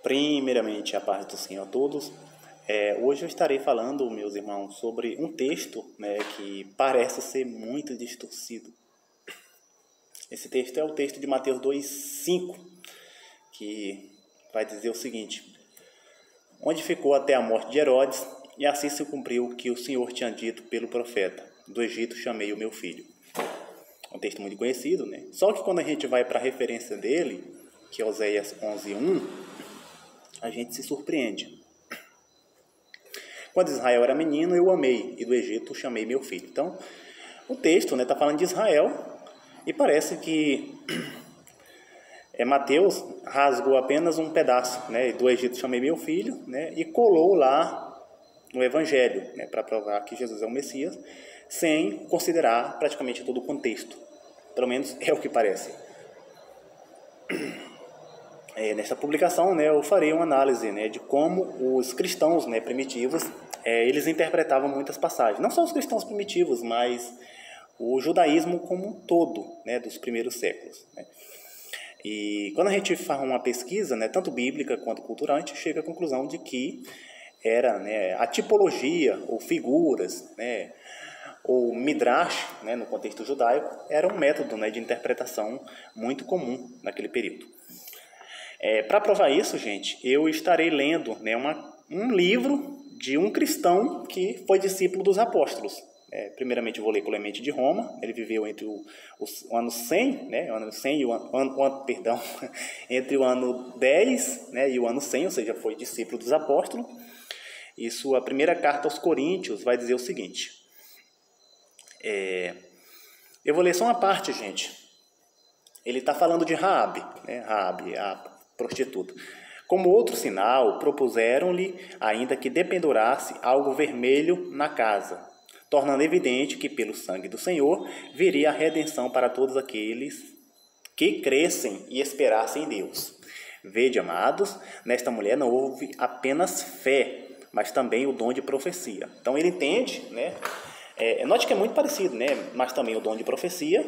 Primeiramente, a paz do Senhor a todos. Hoje eu estarei falando, meus irmãos, sobre um texto, né, que parece ser muito distorcido. Esse texto é o texto de Mateus 2:5, que vai dizer o seguinte: onde ficou até a morte de Herodes, e assim se cumpriu o que o Senhor tinha dito pelo profeta: do Egito chamei o meu filho. É um texto muito conhecido, né? Só que quando a gente vai para a referência dele, que é Oséias 11:1, a gente se surpreende. Quando Israel era menino, eu o amei, e do Egito chamei meu filho. Então, o texto está falando de Israel, e parece que Mateus rasgou apenas um pedaço, né, do Egito chamei meu filho, né, e colou lá no Evangelho, né, para provar que Jesus é o Messias, sem considerar praticamente todo o contexto. Pelo menos é o que parece. Nessa publicação, né, eu farei uma análise, né, de como os cristãos, né, primitivos, eles interpretavam muitas passagens. Não só os cristãos primitivos, mas o judaísmo como um todo, né, dos primeiros séculos, né. E quando a gente faz uma pesquisa, né, tanto bíblica quanto cultural, a gente chega à conclusão de que era, né, a tipologia ou figuras, né, ou midrash, né, no contexto judaico, era um método, né, de interpretação muito comum naquele período. Para provar isso, gente, eu estarei lendo, né, um livro de um cristão que foi discípulo dos apóstolos. Primeiramente, eu vou ler Clemente de Roma. Ele viveu entre o ano 100, né, o ano 100 e entre o ano 10, né, e o ano 100, ou seja, foi discípulo dos apóstolos. E sua primeira carta aos Coríntios vai dizer o seguinte. Eu vou ler só uma parte, gente. Ele está falando de Raabe, né, Raabe, a prostituta. Como outro sinal, propuseram-lhe ainda que dependurasse algo vermelho na casa, tornando evidente que pelo sangue do Senhor viria a redenção para todos aqueles que crescem e esperassem em Deus. Vede, amados, nesta mulher não houve apenas fé, mas também o dom de profecia. Então ele entende, né? Note que é muito parecido, né? Mas também o dom de profecia.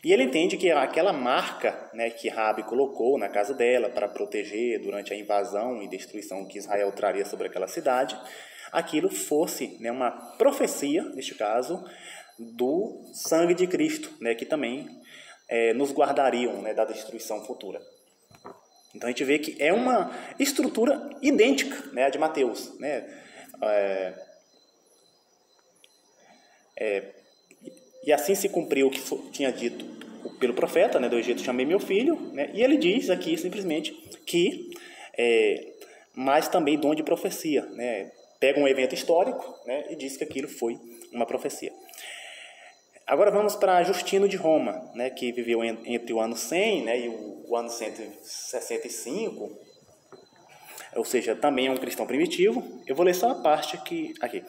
E ele entende que aquela marca, né, que Raabe colocou na casa dela para proteger durante a invasão e destruição que Israel traria sobre aquela cidade, aquilo fosse, né, uma profecia, neste caso, do sangue de Cristo, né, que também nos guardariam, né, da destruição futura. Então a gente vê que é uma estrutura idêntica, né, à de Mateus, né? E assim se cumpriu o que tinha dito pelo profeta, né, do Egito chamei meu filho, né, e ele diz aqui simplesmente que, mas também dom de profecia, né, pega um evento histórico, né, e diz que aquilo foi uma profecia. Agora vamos para Justino de Roma, né, que viveu entre o ano 100, né, e o ano 165, ou seja, também é um cristão primitivo. Eu vou ler só a parte aqui.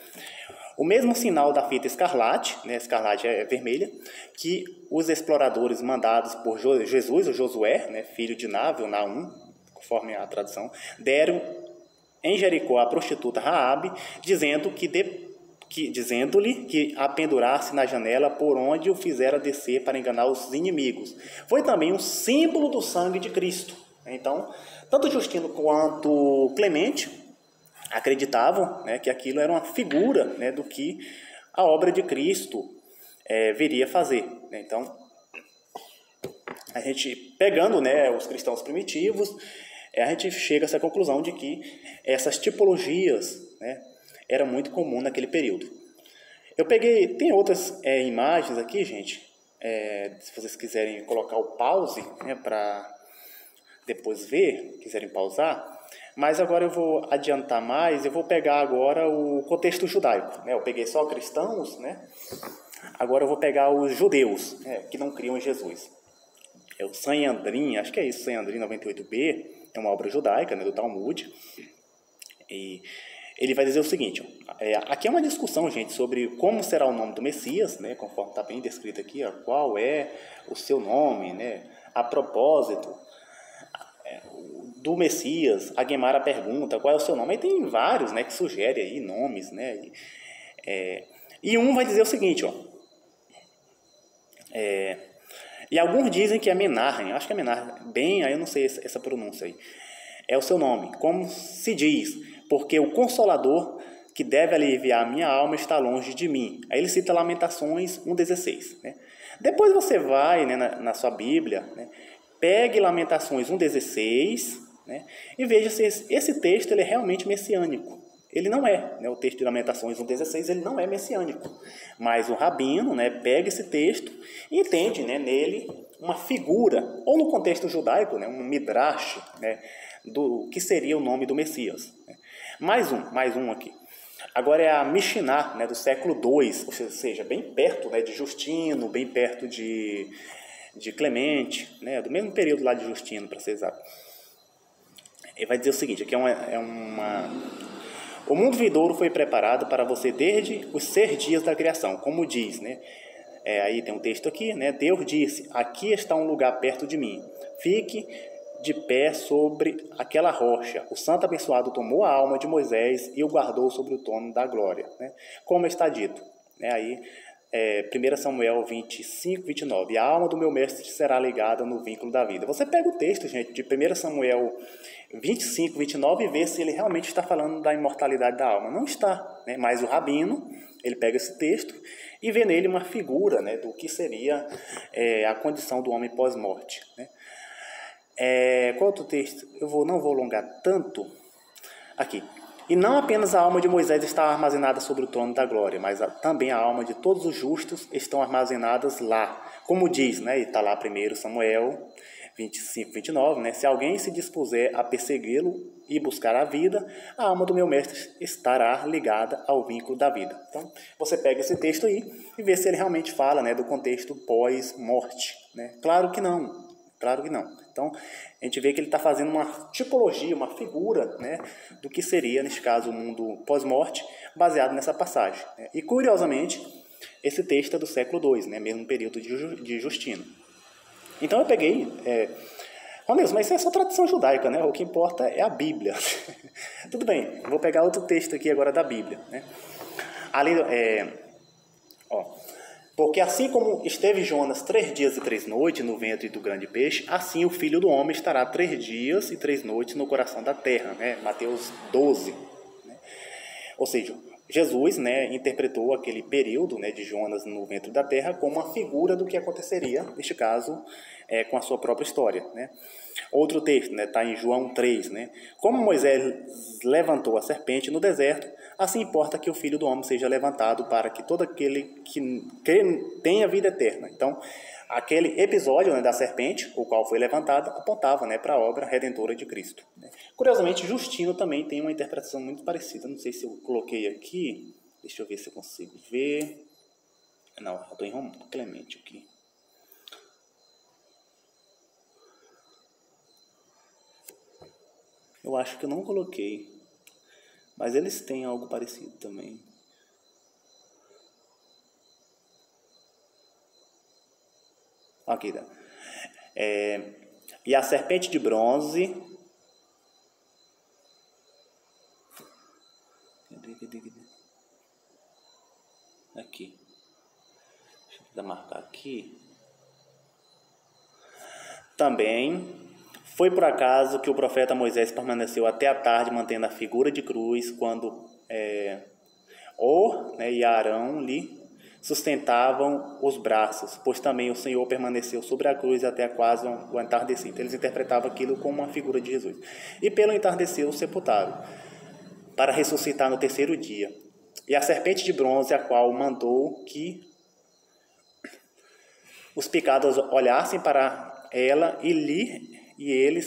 O mesmo sinal da fita escarlate, né, escarlate é vermelha, que os exploradores mandados por Jesus, ou Josué, né, filho de Nave, ou Naum, conforme a tradução, deram em Jericó à prostituta Raabe, dizendo-lhe que a pendurasse na janela por onde o fizera descer para enganar os inimigos. Foi também um símbolo do sangue de Cristo. Então, tanto Justino quanto Clemente acreditavam, né, que aquilo era uma figura, né, do que a obra de Cristo viria fazer. Então, a gente pegando, né, os cristãos primitivos, a gente chega a essa conclusão de que essas tipologias, né, eram muito comuns naquele período. Tem outras imagens aqui, gente, se vocês quiserem colocar o pause, né, para depois ver, quiserem pausar. Mas agora eu vou adiantar mais, eu vou pegar agora o contexto judaico, né? Eu peguei só cristãos, né? Agora eu vou pegar os judeus, né, que não criam em Jesus. O Sanhedrin, acho que é isso, Sanhedrin 98b, é uma obra judaica, né, do Talmud. E ele vai dizer o seguinte, aqui é uma discussão, gente, sobre como será o nome do Messias, né, conforme está bem descrito aqui, qual é o seu nome, né? A propósito do Messias, a Guemara pergunta qual é o seu nome. Aí tem vários, né, que sugerem aí nomes, né? E um vai dizer o seguinte, e alguns dizem que é Menarhem, acho que é Menarhem, aí eu não sei essa pronúncia aí. é o seu nome, como se diz, porque o Consolador que deve aliviar a minha alma está longe de mim. Aí ele cita Lamentações 1,16. Né? Depois você vai, né, na sua Bíblia, né, pegue Lamentações 1,16, né, e veja se esse texto ele é realmente messiânico. Ele não é, né, o texto de Lamentações 1,16, ele não é messiânico. Mas o rabino, né, pega esse texto e entende, né, nele uma figura, ou no contexto judaico, né, um midrash, né, do que seria o nome do Messias. Né. Mais um aqui. Agora é a Mishnah, né, do século II, ou seja, bem perto, né, de Justino, bem perto de Clemente, né, do mesmo período lá de Justino, para ser exato. Ele vai dizer o seguinte, aqui o mundo vindouro foi preparado para você desde os 6 dias da criação, como diz, né? Aí tem um texto aqui, né? Deus disse, aqui está um lugar perto de mim, fique de pé sobre aquela rocha. O santo abençoado tomou a alma de Moisés e o guardou sobre o trono da glória, né? Como está dito, né? Aí, 1 Samuel 25, 29, a alma do meu mestre será ligada no vínculo da vida. Você pega o texto, gente, de 1 Samuel 25, 29 e vê se ele realmente está falando da imortalidade da alma. Não está, né? Mas o rabino, ele pega esse texto e vê nele uma figura, né, do que seria a condição do homem pós-morte, né? Qual outro texto? Não vou alongar tanto. Aqui. E não apenas a alma de Moisés está armazenada sobre o trono da glória, mas também a alma de todos os justos estão armazenadas lá. Como diz, né, e está lá 1 Samuel 25, 29, né, se alguém se dispuser a persegui-lo e buscar a vida, a alma do meu mestre estará ligada ao vínculo da vida. Então, você pega esse texto aí e vê se ele realmente fala, né, do contexto pós-morte, né? Claro que não. Claro que não. Então, a gente vê que ele está fazendo uma tipologia, uma figura, né, do que seria, neste caso, o mundo pós-morte, baseado nessa passagem. Né? E, curiosamente, esse texto é do século II, né, mesmo período de Justino. Então, eu peguei... Ronilson, mas isso é só tradição judaica, né? O que importa é a Bíblia. Tudo bem, vou pegar outro texto aqui agora da Bíblia. Né? Porque assim como esteve Jonas 3 dias e 3 noites no ventre do grande peixe, assim o Filho do Homem estará 3 dias e 3 noites no coração da terra. Né? Mateus 12. Né? Ou seja, Jesus, né, interpretou aquele período, né, de Jonas no ventre da terra como uma figura do que aconteceria, neste caso, com a sua própria história. Né? Outro texto está, em João 3. Né? Como Moisés levantou a serpente no deserto, assim importa que o Filho do Homem seja levantado para que todo aquele que tenha vida eterna. Então, aquele episódio, né, da serpente, o qual foi levantado, apontava, né, para a obra redentora de Cristo. Né? Curiosamente, Justino também tem uma interpretação muito parecida. Não sei se eu coloquei aqui. Deixa eu ver se eu consigo ver. Não, eu estou em Clemente aqui. Eu acho que eu não coloquei. Mas eles têm algo parecido também. Aqui, tá? E a serpente de bronze... Aqui. Deixa eu marcar aqui. Também... Foi por acaso que o profeta Moisés permaneceu até a tarde mantendo a figura de cruz quando Or, né, e Arão lhe sustentavam os braços, pois também o Senhor permaneceu sobre a cruz até quase o entardecer. Então, eles interpretavam aquilo como uma figura de Jesus. E pelo entardecer o sepultaram, para ressuscitar no 3º dia. E a serpente de bronze, a qual mandou que os picados olhassem para ela e eles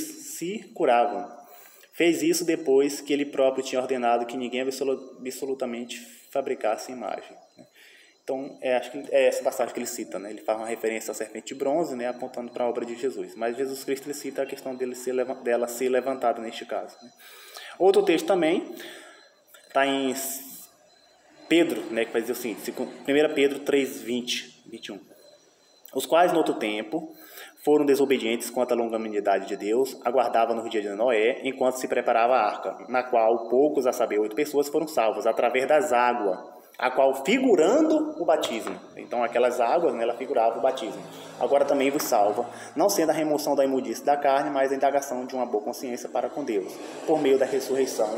se curavam. Fez isso depois que ele próprio tinha ordenado que ninguém absolutamente fabricasse imagem. Então, acho que é essa passagem que ele cita, né? Ele faz uma referência à serpente de bronze, né, apontando para a obra de Jesus. Mas Jesus Cristo ele cita a questão dela ser levantada neste caso. Né? Outro texto também está em Pedro, né, que vai dizer assim, 1 Pedro 3, 20, 21. Os quais, no outro tempo, foram desobedientes quanto à longanimidade de Deus, aguardavam no dia de Noé, enquanto se preparava a arca, na qual poucos, a saber, 8 pessoas, foram salvos através das águas. a qual figurando o batismo. Então aquelas águas, né, ela figurava o batismo. Agora também vos salva, não sendo a remoção da imundície da carne, mas a indagação de uma boa consciência para com Deus, por meio da ressurreição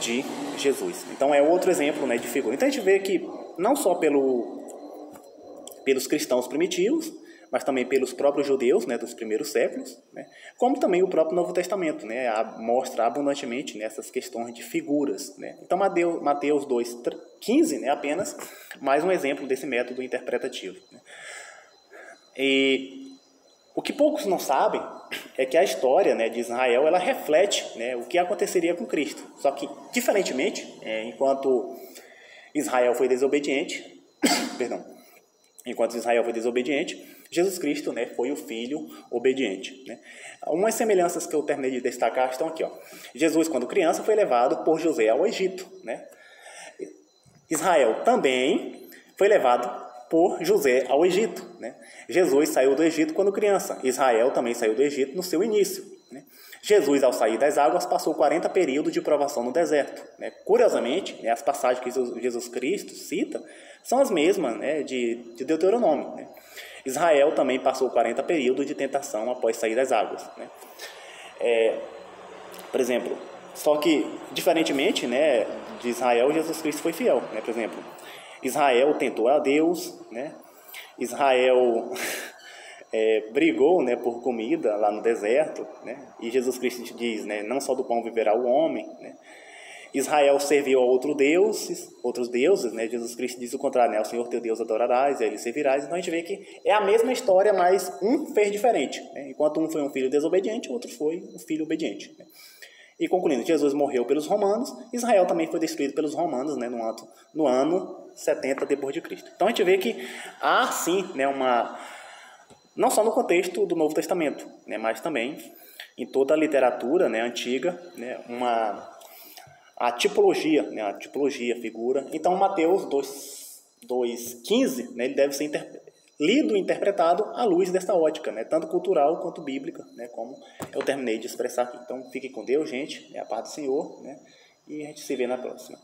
de Jesus. Então é outro exemplo, né, de figura. Então a gente vê que não só pelos cristãos primitivos, mas também pelos próprios judeus, né, dos primeiros séculos, né, como também o próprio Novo Testamento, né, mostra abundantemente nessas questões de figuras, né. Então Mateus 2,15, né, apenas mais um exemplo desse método interpretativo, né. E o que poucos não sabem é que a história, né, de Israel, ela reflete, né, o que aconteceria com Cristo. Só que, diferentemente, enquanto Israel foi desobediente, Jesus Cristo, né, foi o Filho obediente, né. Umas semelhanças que eu terminei de destacar estão aqui, ó. Jesus, quando criança, foi levado por José ao Egito, né. Israel também foi levado por José ao Egito, né. Jesus saiu do Egito quando criança. Israel também saiu do Egito no seu início, né. Jesus, ao sair das águas, passou 40 períodos de provação no deserto, né. Curiosamente, né, as passagens que Jesus Cristo cita são as mesmas, né, de Deuteronômio, né. Israel também passou 40 períodos de tentação após sair das águas, né. Por exemplo, só que, diferentemente, né, de Israel, Jesus Cristo foi fiel, né. Por exemplo, Israel tentou a Deus, né. Israel brigou, né, por comida lá no deserto, né. E Jesus Cristo diz, né, não só do pão viverá o homem, né. Israel serviu a outros deuses, né? Jesus Cristo diz o contrário, né? O Senhor teu Deus adorarás, e a ele servirás. Então a gente vê que é a mesma história, mas um fez diferente, né? Enquanto um foi um filho desobediente, o outro foi um filho obediente, né? E concluindo, Jesus morreu pelos romanos, Israel também foi destruído pelos romanos, né? No ano 70 depois de Cristo. Então a gente vê que há sim, né, não só no contexto do Novo Testamento, né, mas também em toda a literatura, né, antiga, né, a tipologia, né, a figura. Então, Mateus 2,15, né, ele deve ser lido e interpretado à luz desta ótica, né, tanto cultural quanto bíblica, né, como eu terminei de expressar aqui. Então, fiquem com Deus, gente, a paz do Senhor, né, e a gente se vê na próxima.